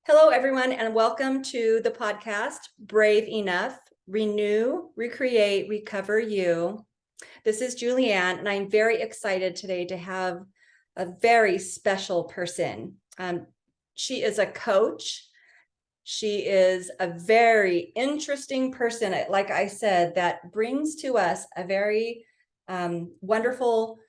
Hello, everyone, and welcome to the podcast, Brave Enough, Renew, Recreate, Recover You. This is Julianne, and I'm very excited today to have a very special person. She is a coach. She is a very interesting person, like I said, that brings to us a very wonderful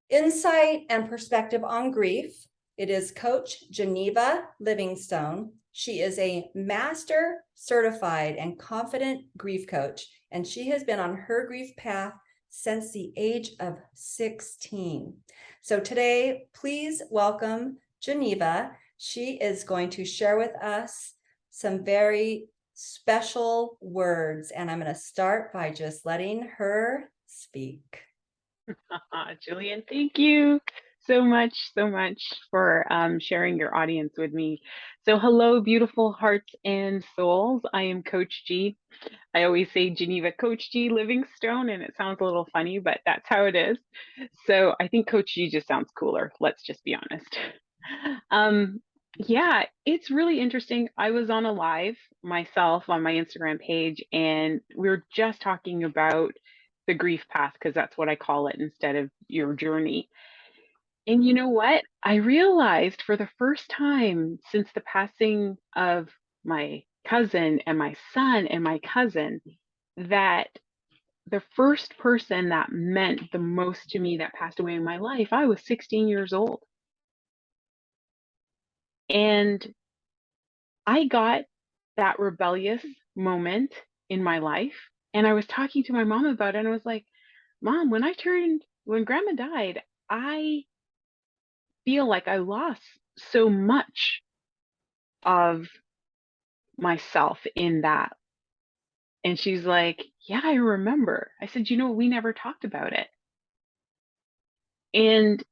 insight and perspective on grief. It is Coach Geneva Livingstone. She is a master certified and confident grief coach, and she has been on her grief path since the age of 16. So today, please welcome Geneva. She is going to share with us some very special words, and I'm going to start by just letting her speak. Jillian, thank you so much for sharing your audience with me. So, hello, beautiful hearts and souls. I am Coach G. I always say Geneva Coach G Livingstone, and it sounds a little funny, but that's how it is. So, I think Coach G just sounds cooler. Let's just be honest. Um, yeah, it's really interesting. I was on a live myself on my Instagram page, and we were just talking about the grief path because that's what I call it instead of your journey. And you know what? I realized for the first time since the passing of my cousin and my son and my cousin that the first person that meant the most to me that passed away in my life, I was 16 years old. And I got that rebellious moment in my life. And I was talking to my mom about it, and I was like, Mom, when grandma died, I feel like I lost so much of myself in that. And she's like, Yeah, I remember. I said, we never talked about it. And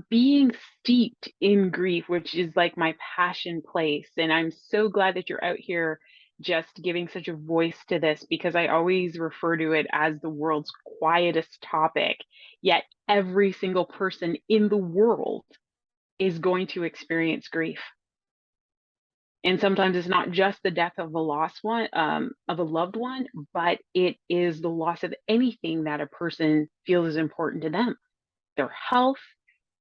being steeped in grief, which is like my passion place. And I'm so glad that you're out here just giving such a voice to this because I always refer to it as the world's quietest topic. Yet every single person in the world is going to experience grief. And sometimes it's not just the death of a lost one, of a loved one, but it is the loss of anything that a person feels is important to them. Their health,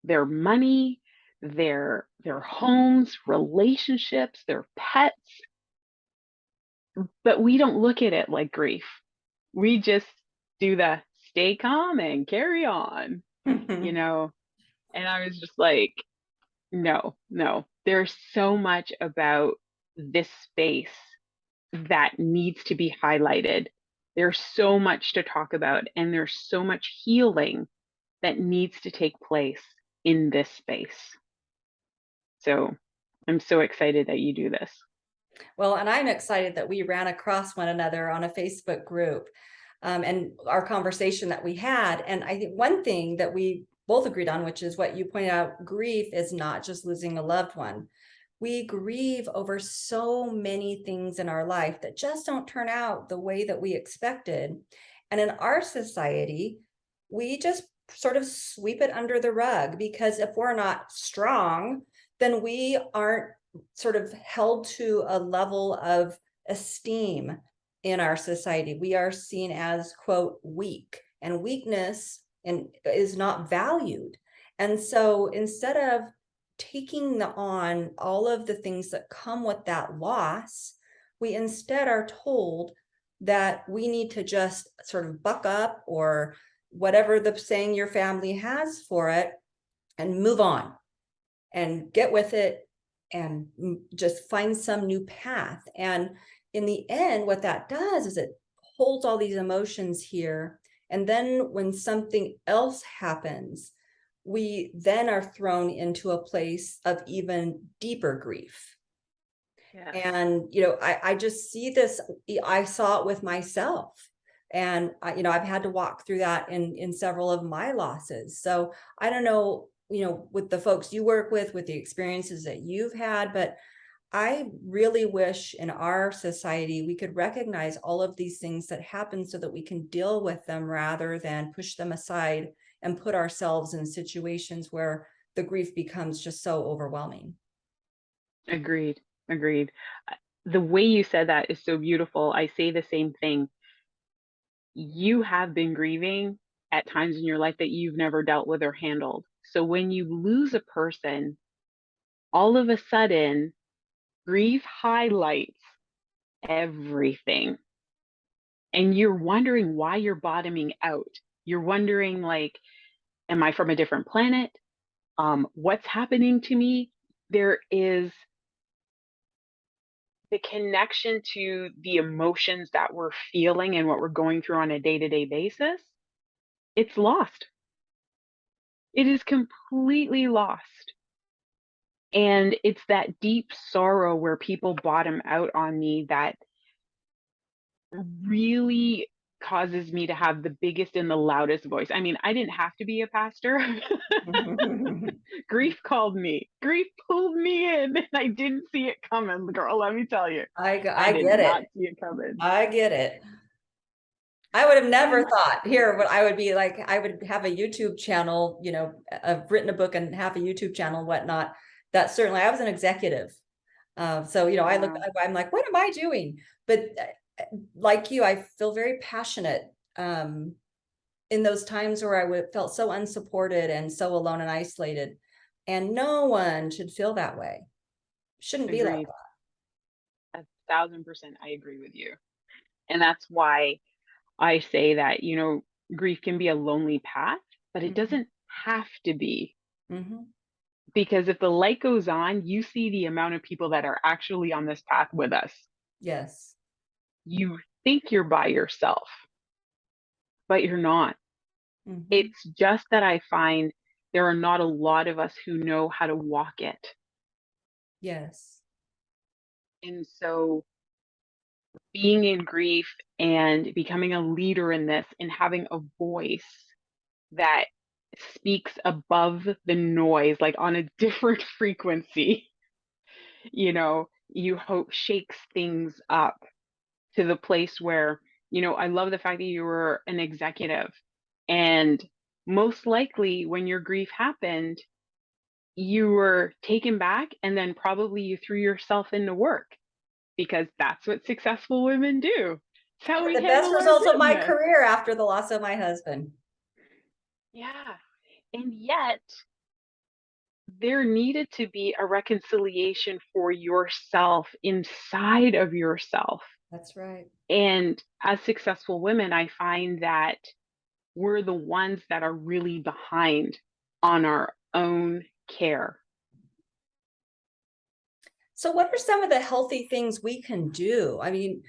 their money, their homes, relationships, their pets. But we don't look at it like grief. We just do the stay calm and carry on, you know. And I was just like, no, no. There's so much about this space that needs to be highlighted. There's so much to talk about, and there's so much healing that needs to take place in this space. So I'm so excited that you do this. Well, and I'm excited that we ran across one another on a Facebook group and our conversation that we had. And I think one thing that we both agreed on, which is what you pointed out, grief is not just losing a loved one. We grieve over so many things in our life that just don't turn out the way that we expected. And in our society, we just sort of sweep it under the rug because if we're not strong, then we aren't sort of held to a level of esteem in our society. We are seen as, quote, weak, and weakness is not valued. And so instead of taking on all of the things that come with that loss, we instead are told that we need to just sort of buck up, or whatever the saying your family has for it, and move on and get with it and just find some new path. And in the end, what that does is it holds all these emotions here. And then when something else happens, we then are thrown into a place of even deeper grief. Yes. And, I just see this, I saw it with myself. And, I've had to walk through that in several of my losses. So I don't know, with the folks you work with the experiences that you've had, but I really wish in our society we could recognize all of these things that happen so that we can deal with them rather than push them aside and put ourselves in situations where the grief becomes just so overwhelming. Agreed. Agreed. The way you said that is so beautiful. I say the same thing. You have been grieving at times in your life that you've never dealt with or handled. So when you lose a person, all of a sudden, grief highlights everything. And you're wondering why you're bottoming out. You're wondering, like, am I from a different planet? What's happening to me? There is the connection to the emotions that we're feeling and what we're going through on a day-to-day basis. It's lost. It is completely lost. And it's that deep sorrow where people bottom out on me that really causes me to have the biggest and the loudest voice. I mean, I didn't have to be a pastor. Grief called me. Grief pulled me in, and I didn't see it coming, girl, let me tell you. I I did get not it. see it coming. I get it. I would have never And thought here what I would be like. I would have a YouTube channel, I've written a book and have a YouTube channel and whatnot. That certainly, I was an executive. So, wow, I'm like, what am I doing? But like you, I feel very passionate in those times where felt so unsupported and so alone and isolated. And no one should feel that way. Shouldn't be like agreed. 1,000% I agree with you. And that's why I say that, grief can be a lonely path, but it that. doesn't have to be. Hmm. Because if the light goes on, you see the amount of people that are actually on this path with us. Yes. You think you're by yourself, but you're not. Hmm. It's just that I find there are not a lot of us who know how to walk it. Yes. And so being in grief and becoming a leader in this and having a voice that speaks above the noise, like on a different frequency, you hope shakes things up to the place where, I love the fact that you were an executive. And most likely when your grief happened, you were taken back and then probably you threw yourself into work because that's what successful women do. It's how we The best handle our results of my business. career after the loss of my husband. Yeah. And yet, there needed to be a reconciliation for yourself inside of yourself. That's right. And as successful women, I find that we're the ones that are really behind on our own care. So, what are some of the healthy things we can do? I mean,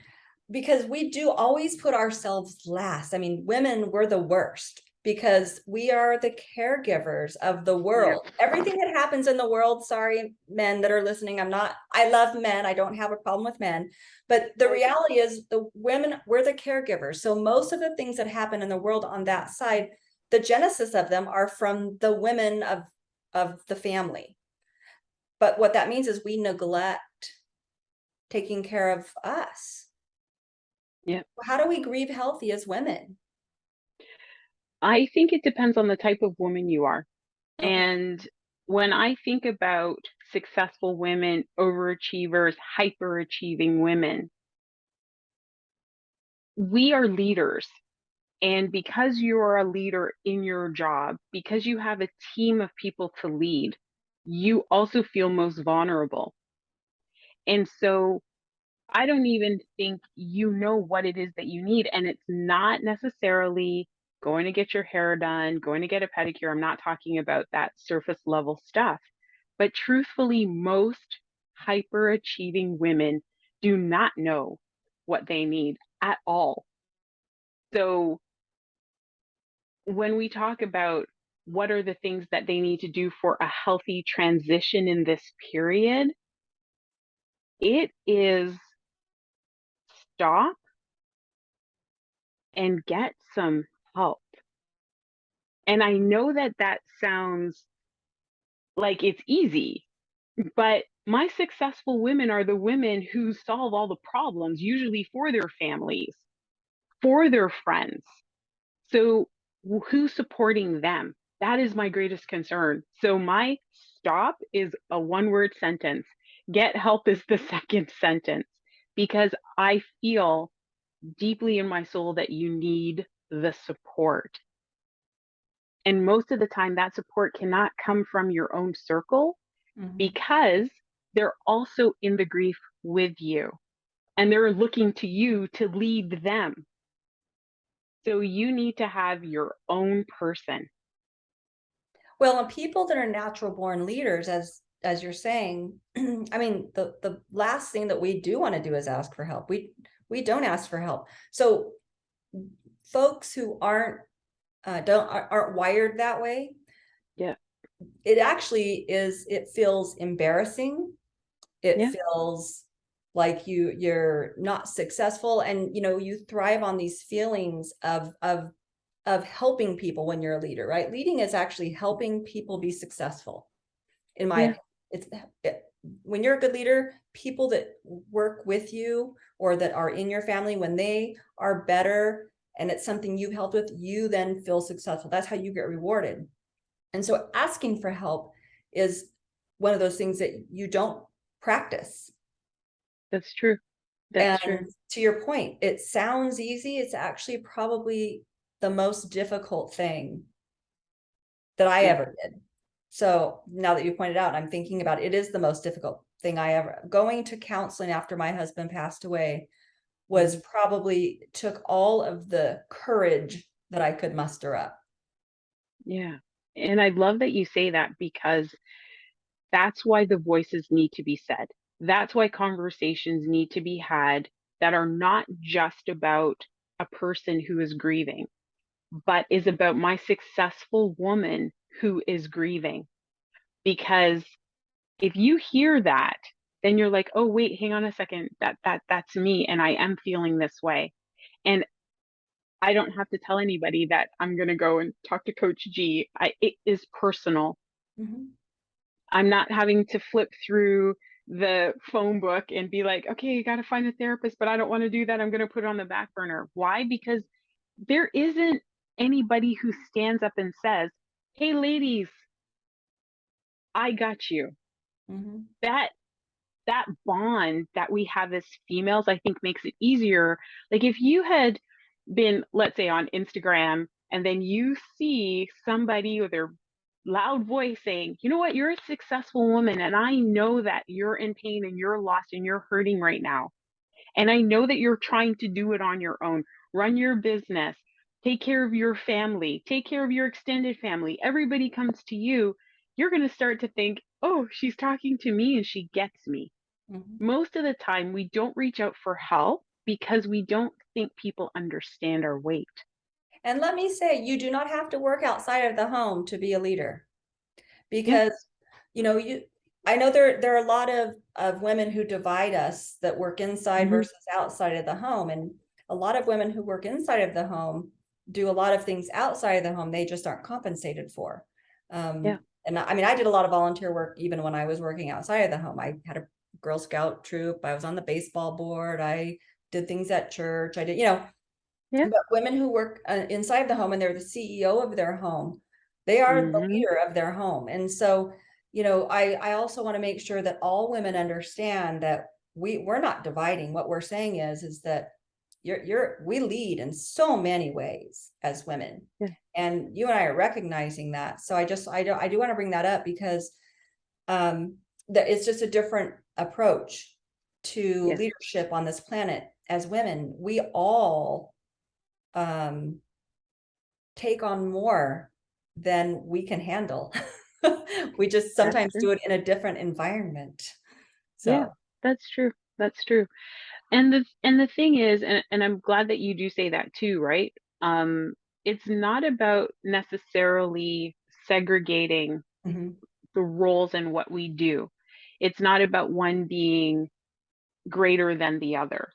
because we do always put ourselves last. I mean, women, we're the worst because we are the caregivers of the Yep. world. Everything that happens in the world, sorry, men that are listening, I love men. I don't have a problem with men. But the Right. reality is, the women, we're the caregivers. So, most of the things that happen in the world on that side, the genesis of them are from the women of the family. But what that means is we neglect taking care of us. Yep. How do we grieve healthy as women? I think it depends on the type of woman you are. Okay. And when I think about successful women, overachievers, hyperachieving women, we are leaders. And because you are a leader in your job, because you have a team of people to lead, you also feel most vulnerable. And so I don't even think you know what it is that you need. And it's not necessarily going to get your hair done, going to get a pedicure. I'm not talking about that surface level stuff. But truthfully, most hyperachieving women do not know what they need at all. So when we talk about what are the things that they need to do for a healthy transition in this period, it is stop and get some help. And I know that that sounds like it's easy, but my successful women are the women who solve all the problems, usually for their families, for their friends. So, who's supporting them? That is my greatest concern. So, my stop is a one word sentence: Get help is the second sentence, because I feel deeply in my soul that you need the support. And most of the time, that support cannot come from your own circle Mhm. because they're also in the grief with you and they're looking to you to lead them. So you need to have your own person. Well, and people that are natural born leaders, as you're saying, I mean, the last thing that we do want to do is ask for help. We don't ask for help. So folks who aren't wired that way, Yeah. it actually is, it feels embarrassing. It Yeah. feels like you're not successful, and you thrive on these feelings of helping people when you're a leader, right? Leading is actually helping people be successful, in my Yeah. opinion. It's it, when you're a good leader, people that work with you or that are in your family, when they are better and it's something you've helped with, you then feel successful. That's how you get rewarded. And so asking for help is one of those things that you don't practice. That's true. That's true. And to your point, it sounds easy. It's actually probably the most difficult thing that I Yeah. ever did. So now that you pointed out, I'm thinking about it, it is the most difficult thing I ever, going to counseling after my husband passed away was Mhm. probably took all of the courage that I could muster up. Yeah. And I love that you say that because that's why the voices need to be said. That's why conversations need to be had that are not just about a person who is grieving, but is about my successful woman who is grieving. Because if you hear that, then you're like, oh wait, hang on a second, that's me, and I am feeling this way. And I don't have to tell anybody that I'm gonna go and talk to Coach G. It is personal. Mhm, I'm not having to flip through the phone book and be like, okay, you got to find a therapist, but I don't want to do that. I'm going to put it on the back burner. Why? Because there isn't anybody who stands up and says, hey, ladies, I got you. mhm, That that bond that we have as females, I think makes it easier. Like if you had been, let's say, on Instagram, and then you see somebody with their loud voice saying, you know what, you're a successful woman, and I know that you're in pain and you're lost and you're hurting right now. And I know that you're trying to do it on your own, run your business, take care of your family, take care of your extended family. Everybody comes to you. You're going to start to think, oh, she's talking to me and she gets me. mhm. Most of the time, we don't reach out for help because we don't think people understand our weight. And let me say, you do not have to work outside of the home to be a leader, Yeah. because you I know there are a lot of women who divide us, that work inside Hmm. versus outside of the home, and a lot of women who work inside of the home do a lot of things outside of the home they just aren't compensated for. Yeah. And I mean, I did a lot of volunteer work even when I was working outside of the home. I had a Girl Scout troop, I was on the baseball board, I did things at church, I did, Yeah. but women who work inside the home and they're the CEO of their home, they are the Hmm. leader of their home. And so, I also want to make sure that all women understand that we're not dividing. What we're saying is that we lead in so many ways as women. Yeah. And you and I are recognizing that. So I do want to bring that up because that it's just a different approach to Yes. leadership on this planet. As women, we all um take on more than we can handle. We just That's sometimes true. do it in a different environment. Yeah. So, That's true. That's true. And the thing is, and I'm glad that you do say that too, right? Um, it's not about necessarily segregating mhm, the roles and what we do. It's not about one being greater than the other,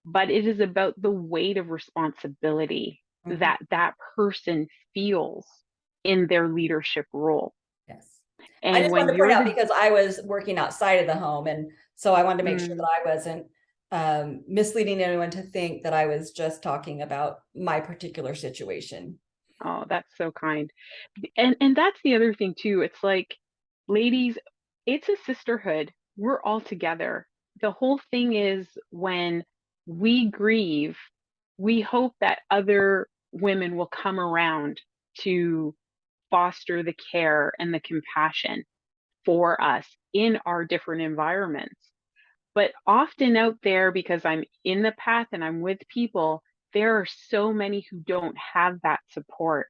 but it is about the weight of responsibility mhm, that that person feels in their leadership role. yes. I And just when wanted to point you're out the because I was working outside of the home, and so I wanted to make sure mm, that I wasn't misleading anyone to think that I was just talking about my particular situation. oh, that's so kind. And that's the other thing too. It's like, ladies, it's a sisterhood. we're all together. The whole thing is when we grieve, we hope that other women will come around to foster the care and the compassion for us in our different environments. But often out there, because I'm in the path and I'm with people, there are so many who don't have that support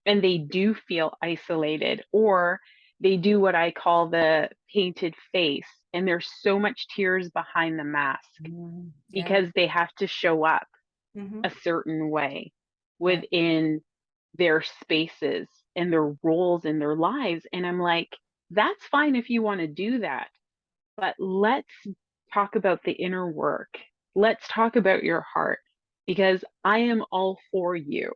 and they do feel isolated, or they do what I call the painted face, and there's so much tears behind the mask Yeah. because they have to show up Hmm. a certain way Yeah. within their spaces and their roles in their lives. And I'm like, that's fine if you want to do that, but let's talk about the inner work. Let's talk about your heart because I am all for you.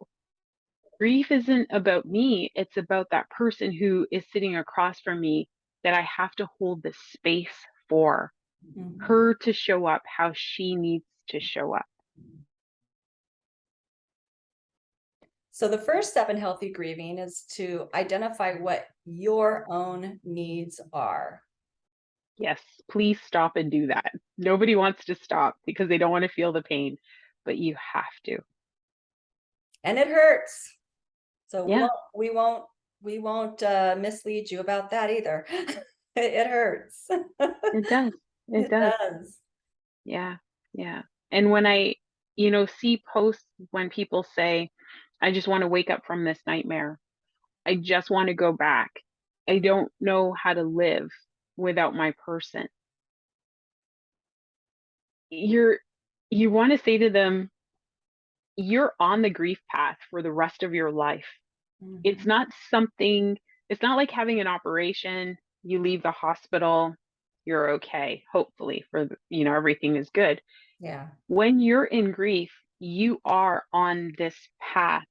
Grief isn't about me, it's about that person who is sitting across from me that I have to hold the space for Hmm. her to show up how she needs to show up. So the first step in healthy grieving is to identify what your own needs are. Yes, please stop and do that. Nobody wants to stop because they don't want to feel the pain, but you have to. And it hurts. So Yeah, we won't mislead you about that either. It hurts. it does. It It does. does. Yeah, yeah. And when I, see posts when people say, I just want to wake up from this nightmare. I just want to go back. I Mhm. don't know how to live without my person. You're you want to say to them, you're on the grief path for the rest of your life. It's Mhm. not something, it's not like having an operation, you leave the hospital, you're okay, hopefully for everything is good. Yeah. When you're in grief, you are on this path.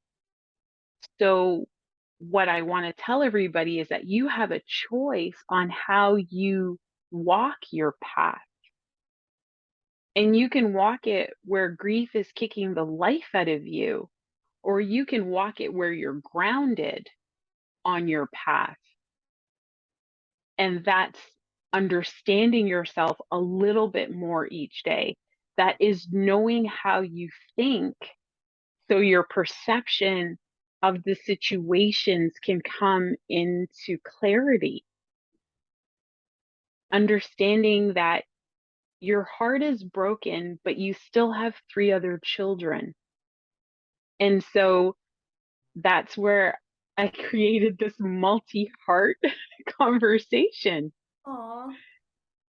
So what I want to tell everybody is that you have a choice on how you walk your path. And you can walk it where grief is kicking the life out of you, or you can walk it where you're grounded on your path. And that's understanding yourself a little bit more each day. That is knowing how you think so your perception of the situations can come into clarity. Understanding that your heart is broken, but you still have three other children. And so that's where I created this multi heart conversation Aw.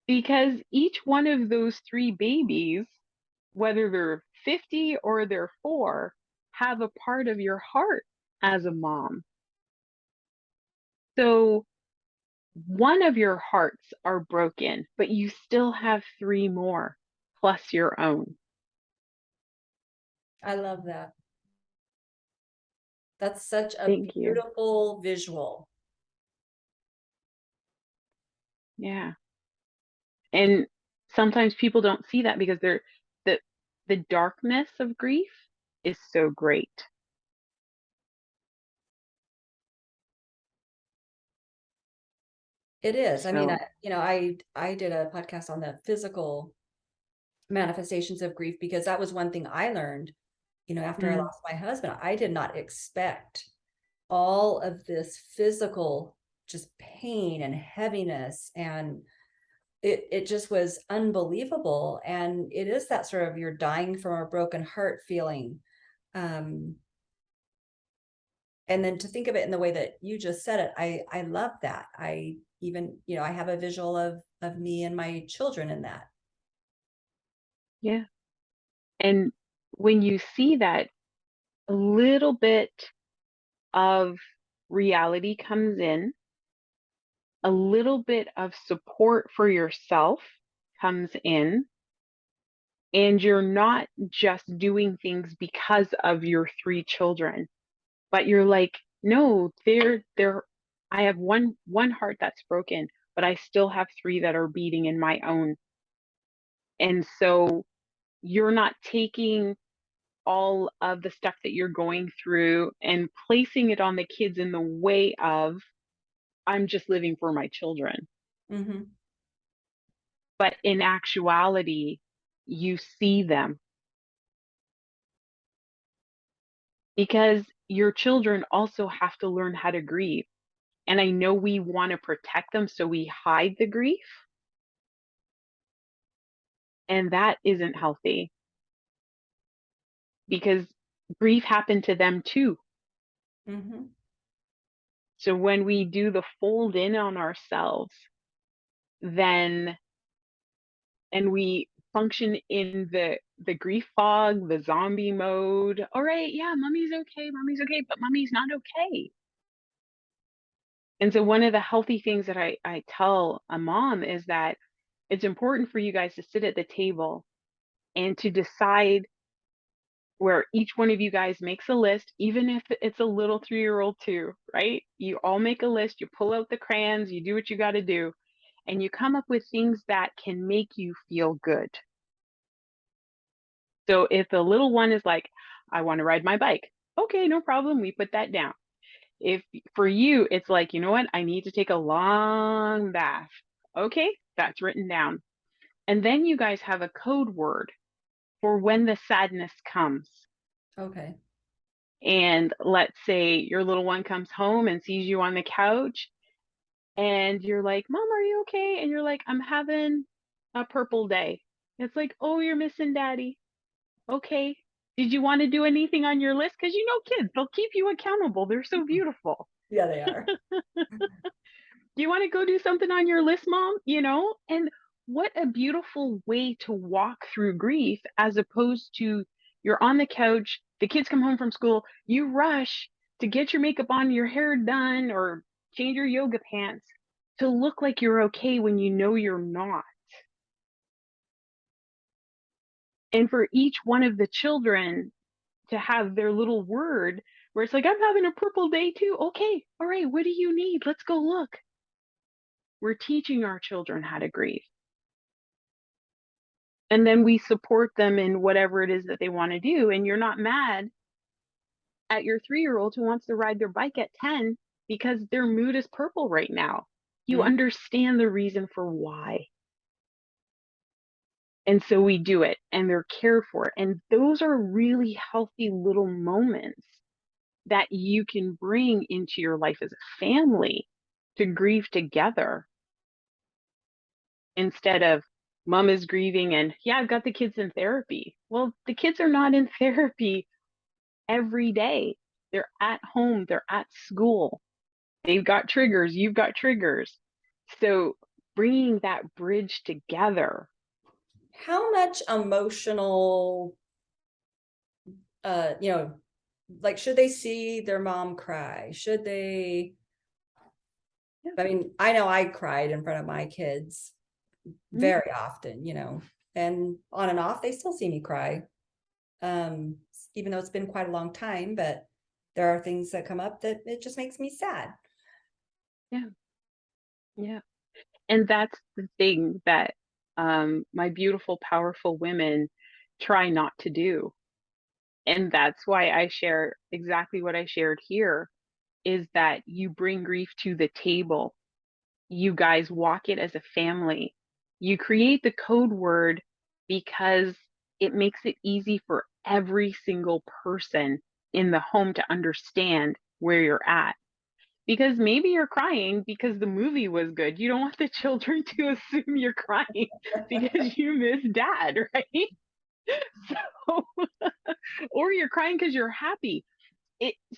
because each one of those three babies, whether they're 50 or they're 4, have a part of your heart as a mom. So one of your hearts are broken, but you still have 3 more plus your own. I love that. That's such a Thank you. beautiful visual. Yeah. And sometimes people don't see that because the the darkness of grief is so great. It is. I mean, So, I did a podcast on the physical manifestations of grief because that was one thing I learned, after I mm, lost my husband. I did not expect all of this physical just pain and heaviness, and it just was unbelievable. And it is that sort of you're dying from a broken heart feeling. Um, and then to think of it in the way that you just said it, I love that. I even, I have a visual of me and my children in that. yeah. And when you see that, a little bit of reality comes in, a little bit of support for yourself comes in, and you're not just doing things because of your 3 children, but you're like, no, they're I have one heart that's broken, but I still have 3 that are beating in my own. And so you're not taking all of the stuff that you're going through and placing it on the kids in the way of I'm just living for my children. Hmm. but in actuality, you see them because your children also have to learn how to grieve. And I know we want to protect them, so we hide the grief, and that isn't healthy because grief happened to them too. Mhm. So when we do the fold in on ourselves, then and we function in the grief fog, the zombie mode. All right, yeah, mommy's okay, but mommy's not okay. And so one of the healthy things that I tell a mom is that it's important for you guys to sit at the table and to decide where each one of you guys makes a list, even if it's a little 3-year-old too, right? You all make a list, you pull out the crayons, you do what you got to do, and you come up with things that can make you feel good. So if the little one is like, I want to ride my bike, okay, no problem, we put that down. If for you, it's like, you know what, I need to take a long bath, okay, that's written down. And then you guys have a code word for when the sadness comes. Okay. And let's say your little one comes home and sees you on the couch and you're like, Mom, are you okay? And you're like, I'm having a purple day. It's like, oh, you're missing daddy. Okay. Did you want to do anything on your list? Because you know, kids, they'll keep you accountable. They're so beautiful. Yeah, they are. Do you want to go do something on your list, Mom? You know? And what a beautiful way to walk through grief as opposed to you're on the couch, the kids come home from school, you rush to get your makeup on, your hair done, or change your yoga pants to look like you're okay when you know you're not. And for each one of the children to have their little word where it's like, I'm having a purple day too. Okay, all right, what do you need? Let's go look. We're teaching our children how to grieve. And then we support them in whatever it is that they want to do. And you're not mad at your 3-year-old who wants to ride their bike at 10 because their mood is purple right now. You Mhm. understand the reason for why. And so we do it and they're cared for. And those are really healthy little moments that you can bring into your life as a family to grieve together instead of mom is grieving and yeah, I've got the kids in therapy. Well, the kids are not in therapy every day. They're at home, they're at school. They've got triggers, you've got triggers. So bringing that bridge together. How much emotional, you know, like, should they see their mom cry? Should they? Yeah. I mean, I know I cried in front of my kids Mhm. very often, you know, and on and off, they still see me cry. Um, Even though it's been quite a long time, but there are things that come up that it just makes me sad. Yeah. Yeah. And that's the thing that my beautiful, powerful women try not to do. And that's why I share exactly what I shared here is that you bring grief to the table. You guys walk it as a family. You create the code word because it makes it easy for every single person in the home to understand where you're at. Because maybe you're crying because the movie was good. You don't want the children to assume you're crying because you miss dad, right? So, or you're crying because you're happy.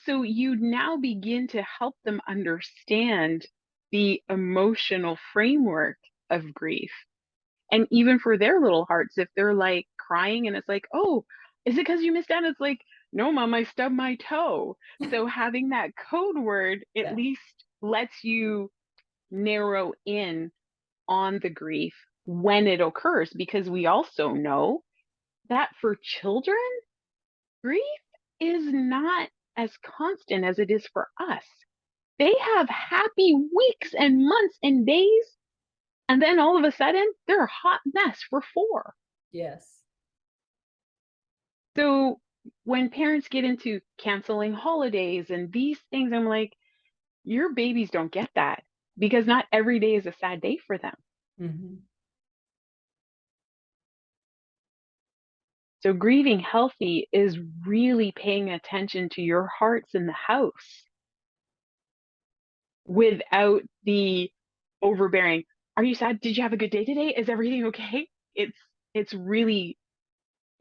So you now begin to help them understand the emotional framework of grief. And even for their little hearts, if they're like crying and it's like, oh, is it because you missed out? It's like, no, mom, I stubbed my toe. So having that code word at Yeah. least lets you narrow in on the grief when it occurs, because we also know that for children, grief is not as constant as it is for us. They have happy weeks and months and days, and then all of a sudden, they're a hot mess for 4. Yes. So when parents get into canceling holidays and these things, I'm like, your babies don't get that because not every day is a sad day for them. Mhm. So grieving healthy is really paying attention to your hearts in the house without the overbearing, are you sad? Did you have a good day today? Is everything okay? It's really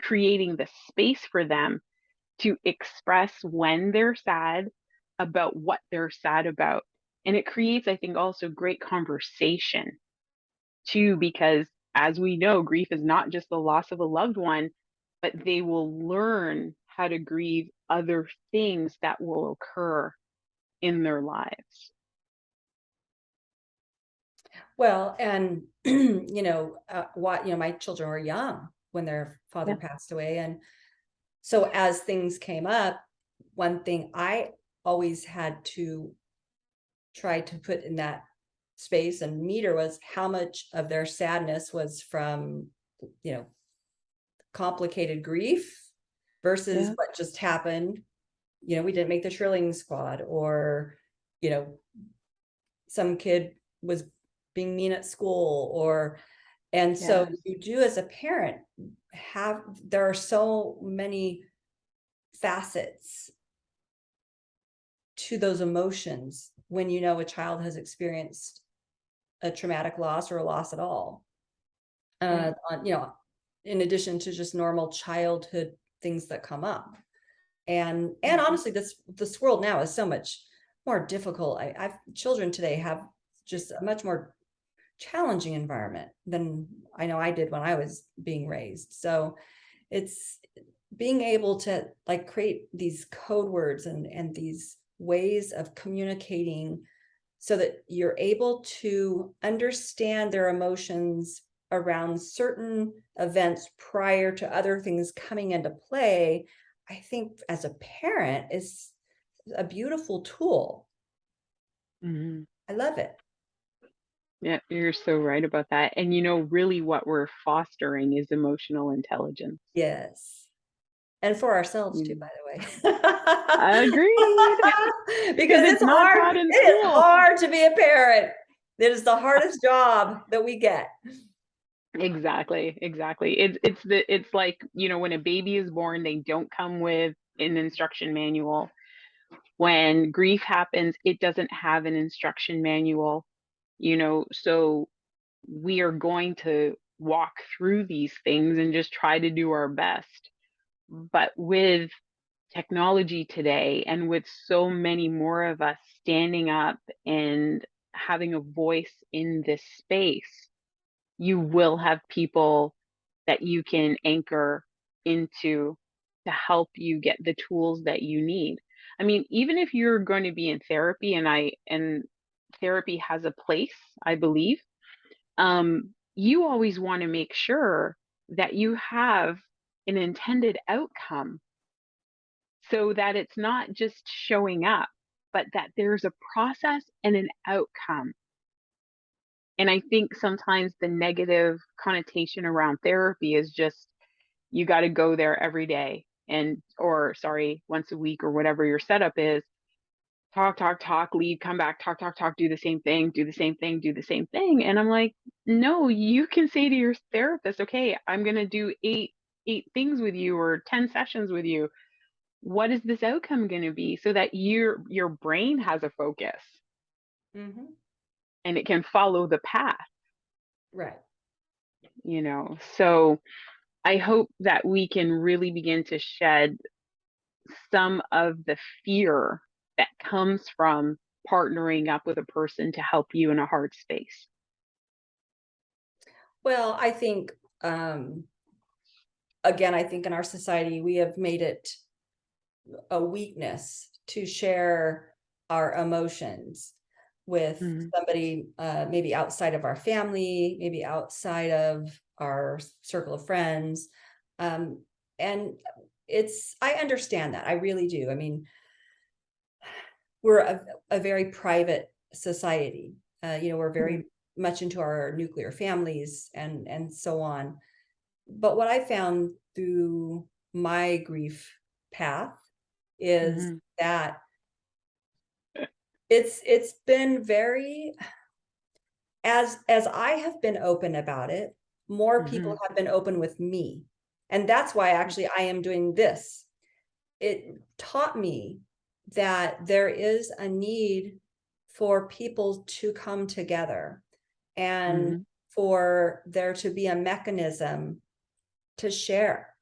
creating the space for them to express when they're sad, about what they're sad about. And it creates, I think, also great conversation too, because as we know, grief is not just the loss of a loved one, but they will learn how to grieve other things that will occur in their lives. Well, and my children were young when their father Yeah. passed away. And so as things came up, one thing I always had to try to put in that space and meter was how much of their sadness was from, you know, complicated grief versus Yeah. what just happened. We didn't make the shrilling squad, or, you know, some kid was being mean at school, and so Yes. you do as a parent there are so many facets to those emotions when a child has experienced a traumatic loss or a loss at all. Yeah. In addition to just normal childhood things that come up. And Mhm. honestly, this world now is so much more difficult. I've children today have just a much more challenging environment than I know I did when I was being raised. So it's being able to like create these code words and these ways of communicating so that you're able to understand their emotions around certain events prior to other things coming into play. I think as a parent is a beautiful tool. Mhm. I love it. Yeah, you're so right about that. And really what we're fostering is emotional intelligence. Yes. And for ourselves too, Mm. by the way. Agreed. Because Because it's it's not hard. taught in It is school. hard to be a parent. It is the hardest job that we get. Exactly, exactly. It's like, when a baby is born, they don't come with an instruction manual. When grief happens, it doesn't have an instruction manual, so we are going to walk through these things and just try to do our best. But with technology today, and with so many more of us standing up and having a voice in this space, you will have people that you can anchor into to help you get the tools that you need. I mean, even if you're going to be in therapy, and therapy has a place, I believe, you always want to make sure that you have an intended outcome, so that it's not just showing up, but that there's a process and an outcome. And I think sometimes the negative connotation around therapy is just, you got to go there every day, or sorry, once a week, or whatever your setup is. Talk, talk, talk, leave, come back, talk, talk, talk, do the same thing, do the same thing, do the same thing. And I'm like, no, you can say to your therapist, okay, I'm going to do eight things with you, or 10 sessions with you. What is this outcome going to be, so that your brain has a focus Mhm. and it can follow the path, Right. So I hope that we can really begin to shed some of the fear that comes from partnering up with a person to help you in a hard space. Well, I think, again, I think in our society, we have made it a weakness to share our emotions with Mhm. somebody, maybe outside of our family, maybe outside of our circle of friends. And I understand that. I really do. I mean, we're a very private society. We're Mhm. very much into our nuclear families and so on. But what I found through my grief path is Mhm. that it's been very, as I have been open about it, more people Mhm. have been open with me And that's why actually I am doing this. It taught me that there is a need for people to come together and Mhm. for there to be a mechanism to share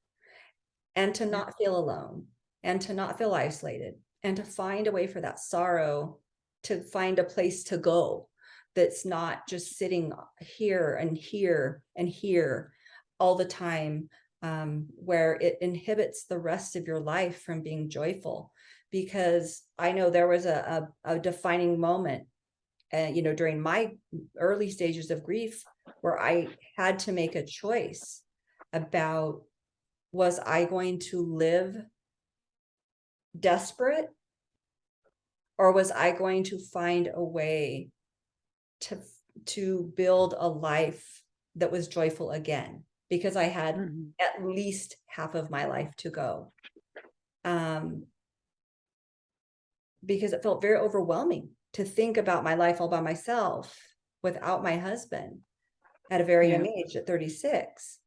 and to Yeah. not feel alone and to not feel isolated and to find a way for that sorrow to find a place to go that's not just sitting here and here and here all the time, where it inhibits the rest of your life from being joyful. Because I know there was a defining moment, during my early stages of grief where I had to make a choice about, was I going to live desperate, or was I going to find a way to build a life that was joyful again? Because I had Mhm. at least half of my life to go. Um, because it felt very overwhelming to think about my life all by myself without my husband at a very Yeah. young age, at 36.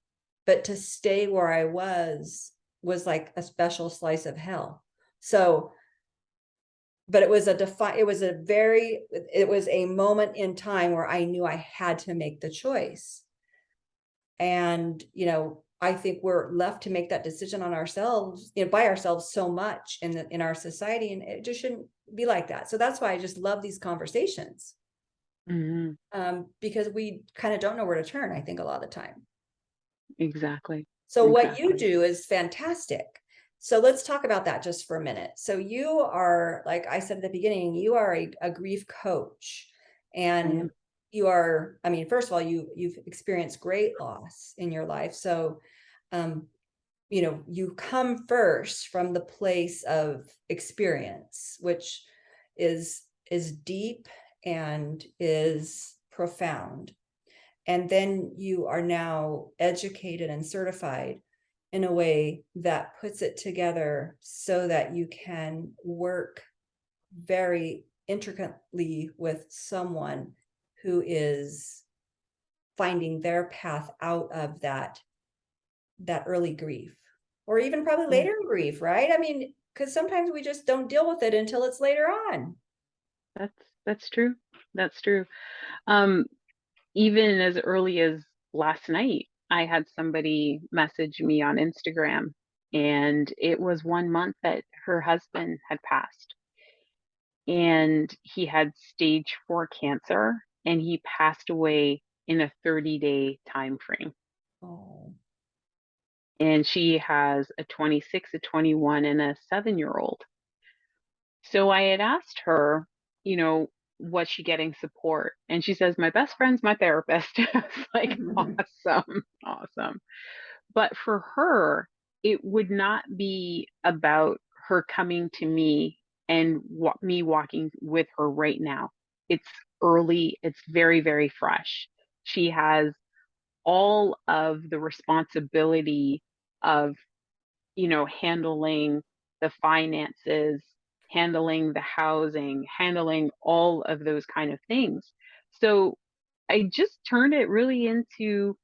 But to stay where I was like a special slice of hell. So, but it was it was a moment in time where I knew I had to make the choice. And, I think we're left to make that decision on ourselves, by ourselves so much in our society, and it just shouldn't be like that. So that's why I just love these conversations, Mhm. because we kind of don't know where to turn, I think, a lot of the time. Exactly. So what you Exactly. do is fantastic. So let's talk about that just for a minute. So you are, like I said at the beginning, you are a grief coach, I and am. you are, I mean, first of all, you've experienced great loss in your life. So, um, you come first from the place of experience, which is deep and is profound. And then you are now educated and certified in a way that puts it together so that you can work very intricately with someone who is finding their path out of that early grief, or even probably Yeah. later grief, right? I mean, because sometimes we just don't deal with it until it's later on. That's true. That's true. Um, Even as early as last night, I had somebody message me on Instagram, and it was 1 month that her husband had passed, and he had stage 4 cancer, and he passed away in a 30-day time frame. Oh. And she has a 26, a 21, and a 7-year-old. So I had asked her, you know, was she getting support? And she says, my best friend's my therapist. I was like, awesome, awesome. But for her, it would not be about her coming to me and me walking with her right now. It's early, it's very, very fresh. She has all of the responsibility of, handling the finances, handling the housing, handling all of those kind of things. So I just turned it really into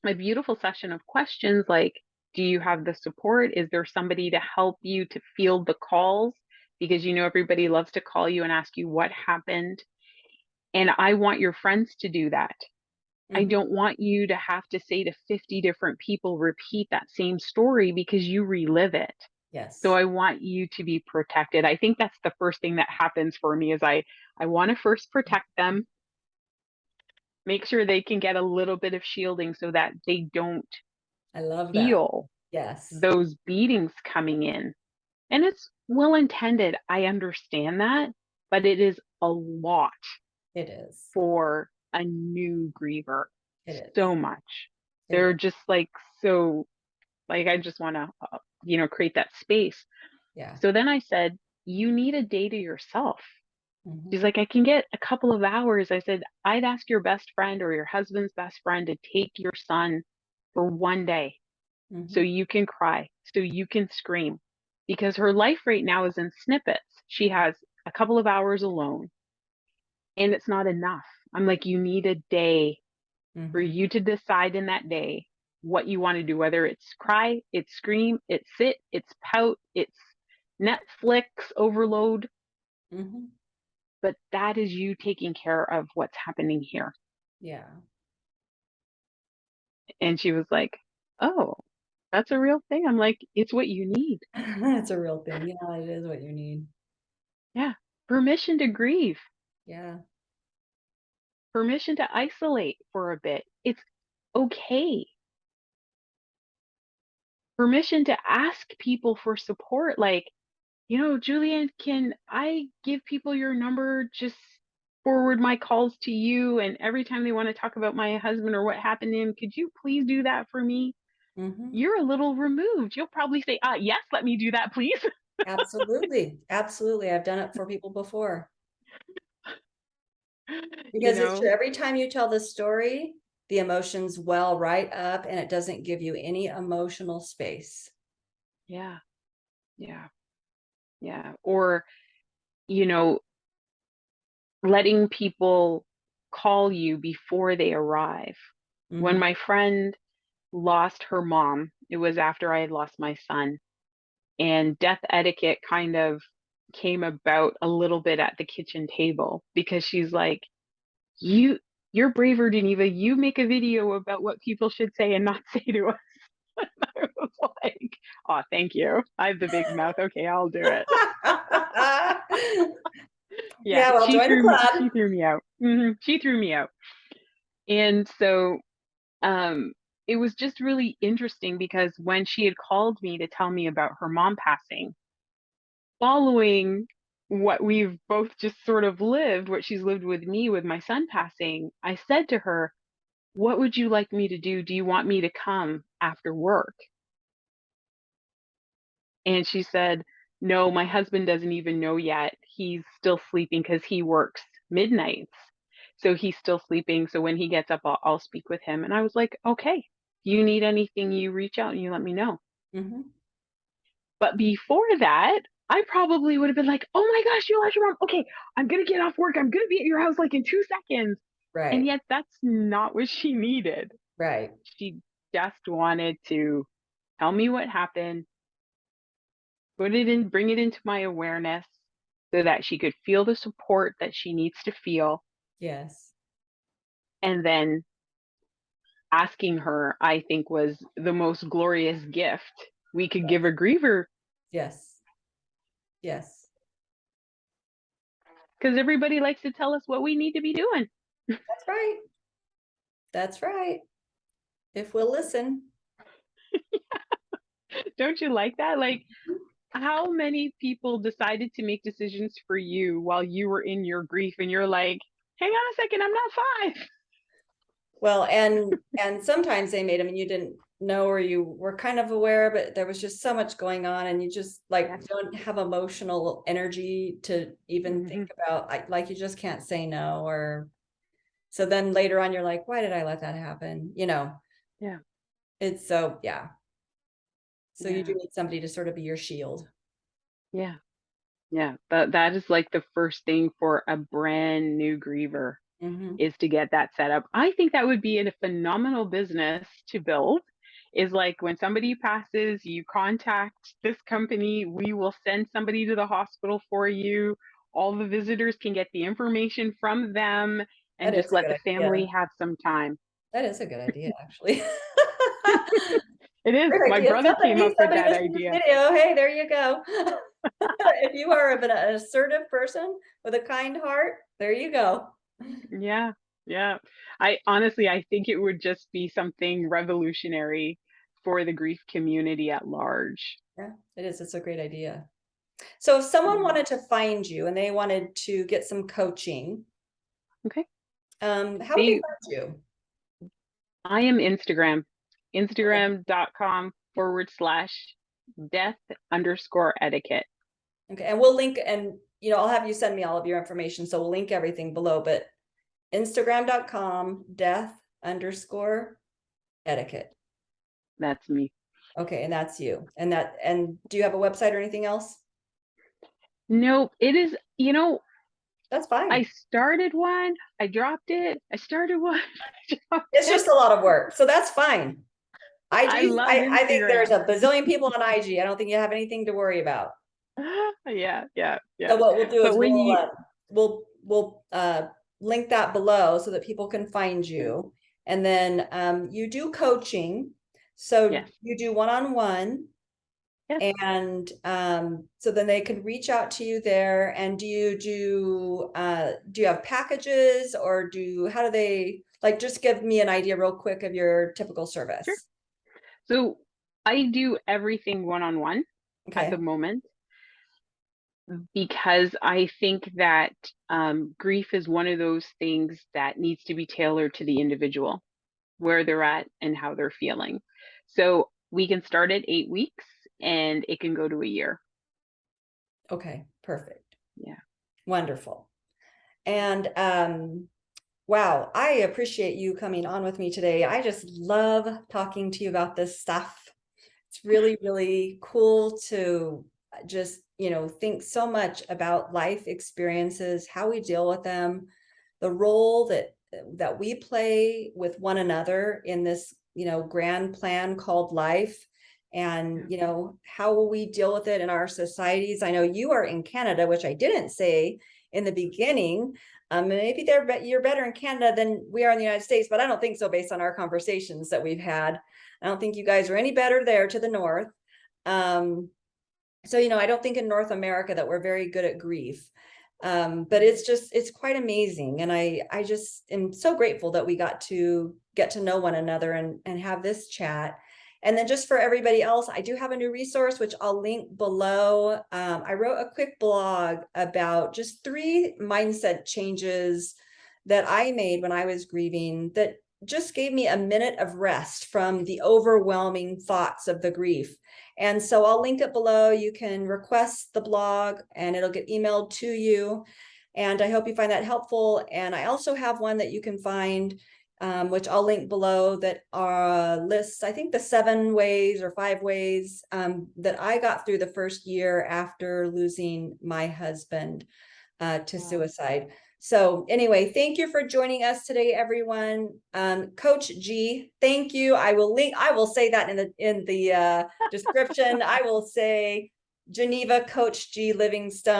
a beautiful session of questions like, do you have the support? Is there somebody to help you to field the calls? Because everybody loves to call you and ask you what happened. And I want your friends to do that. I Mhm. don't want you to have to say to 50 different people, repeat that same story because you relive it. So Yes, I want you to be protected. I think that's the first thing that happens for me is I want to first protect them, make sure they can get a little bit of shielding so that they don't I love that. feel Yes, those beatings coming in. And it's well intended. I understand that, but it is a lot it is. for a new griever. It is. So much. It They're is. just like so like I just want to create that space. Yeah. So then I said, you need a day to yourself. She's Mhm. like, I can get a couple of hours. I said, I'd ask your best friend or your husband's best friend to take your son for one day so Mhm. you can cry, so you can scream. Because her life right now is in snippets. She has a couple of hours alone and it's not enough. I'm like, you need a day for Mhm. you to decide in that day what you want to do, whether it's cry, it's scream, it's sit, it's pout, it's Netflix overload, Mhm. but that is you taking care of what's happening here. Yeah. And she was like, oh, that's a real thing. I'm like, it's what you need. It's a real thing. Yeah, it is what you need. Yeah. Permission to grieve, Yeah. permission to isolate for a bit. It's okay. Permission to ask people for support. Like, Julian, can I give people your number? Just forward my calls to you. And every time they want to talk about my husband or what happened to him, could you please do that for me? Hmm. You're a little removed. You'll probably say, yes, let me do that, please. Absolutely. Absolutely. I've done it for people before. you Because it's true. know? Every time you tell the story, the emotions well right up and it doesn't give you any emotional space. Yeah. Yeah. Yeah. Or, you know, letting people call you before they arrive. When Hmm. my friend lost her mom, it was after I had lost my son, and death etiquette kind of came about a little bit at the kitchen table because she's like, you you're braver, Geneva. You make a video about what people should say and not say to us. I was like, oh, thank you. I have the big mouth. Okay, I'll do it. Yeah, Yeah, well, join the club. she threw me out. She threw me out. And so um it was just really interesting because when she had called me to tell me about her mom passing, following what we've both just sort of lived, what she's lived with me with my son passing, I said to her, what would you like me to do? Do you want me to come after work? And she said, no, my husband doesn't even know yet. He's still sleeping because he works midnights. So he's still sleeping. So when he gets up, I'll speak with him. And I was like, okay, if you need anything, you reach out and you let me know. Hmm. But before that, I probably would have been like, oh my gosh, you lost your mom. Okay, I'm going to get off work. I'm going to be at your house like in 2 seconds. And Right. yet that's not what she needed. Right. She just wanted to tell me what happened, put it in, bring it into my awareness so that she could feel the support that she needs to feel. Yes. And then asking her, I think, was the most glorious gift we could give a griever Yes. Yes. because everybody likes to tell us what we need to be doing. That's right. That's right. If we'll listen. Don't you like that? Like, how many people decided to make decisions for you while you were in your grief and you're like, hang on a second, I'm not five. Well, and sometimes they made them and you didn't know or you were kind of aware, but there was just so much going on and you just like Yes. don't have emotional energy to even think Hmm. about like you just can't say no or so then later on you're like, why did I let that happen? Yeah. It's so yeah. So you do Yeah. need somebody to sort of be your shield. Yeah. Yeah. That is like the first thing for a brand new griever Hmm. is to get that set up. I think that would be a phenomenal business to build. Is like when somebody passes, you contact this company, we will send somebody to the hospital for you. All the visitors can get the information from them and That just is a let good the family idea. have some time. That is a good idea, actually. It is. Great My idea. brother Somebody came needs up with somebody that to see this idea. video. Hey, there you go. If you are an assertive person with a kind heart, there you go. Yeah. Yeah. I think it would just be something revolutionary for the grief community at large. Yeah, it is. It's a great idea. So if someone Yeah. wanted to find you and they wanted to get some coaching, Okay. how would they They find you? I am Instagram, Okay. instagram.com/death_etiquette. Okay. And we'll link and I'll have you send me all of your information. So we'll link everything below, but Instagram.com death_etiquette. That's me. Okay, and that's you. And do you have a website or anything else? No, it is, That's I fine. started one, I dropped it, I started one, I dropped It's it. just a lot of work. So that's fine. I IG, love I think there's Instagram. a bazillion people on IG. I don't think you have anything to worry about. Yeah, yeah, So yeah. what we'll do is But when you, we'll link that below so that people can find you. And then you do coaching. So yes, you do one-on-one. yes, And so then they can reach out to you there. And do you have packages, or how do they, like, just give me an idea real quick of your typical sure. service. So I do everything one-on-one at the Okay. moment because I think that grief is one of those things that needs to be tailored to the individual, where they're at and how they're feeling. So we can start at 8 weeks and it can go to a year. Okay, perfect. Yeah. Wonderful. And wow, I appreciate you coming on with me today. I just love talking to you about this stuff. It's really, really cool to just, think so much about life experiences, how we deal with them, the role that we play with one another in this, grand plan called life. And, how will we deal with it in our societies? I know you are in Canada, which I didn't say in the beginning. Maybe you're better in Canada than we are in the United States, but I don't think so based on our conversations that we've had. I don't think you guys are any better there to the north. So, I don't think in North America that we're very good at grief. But it's quite amazing. And I just am so grateful that we got to get to know one another and have this chat. And then just for everybody else, I do have a new resource, which I'll link below. I wrote a quick blog about just 3 mindset changes that I made when I was grieving that just gave me a minute of rest from the overwhelming thoughts of the grief. And so I'll link it below. You can request the blog and it'll get emailed to you. And I hope you find that helpful. And I also have one that you can find, which I'll link below, that lists, I think, the 7 ways or 5 ways that I got through the first year after losing my husband to Wow. suicide. So anyway, thank you for joining us today, everyone. Coach G, thank you. I will say that in the description. I will say Geneva Coach G Livingstone.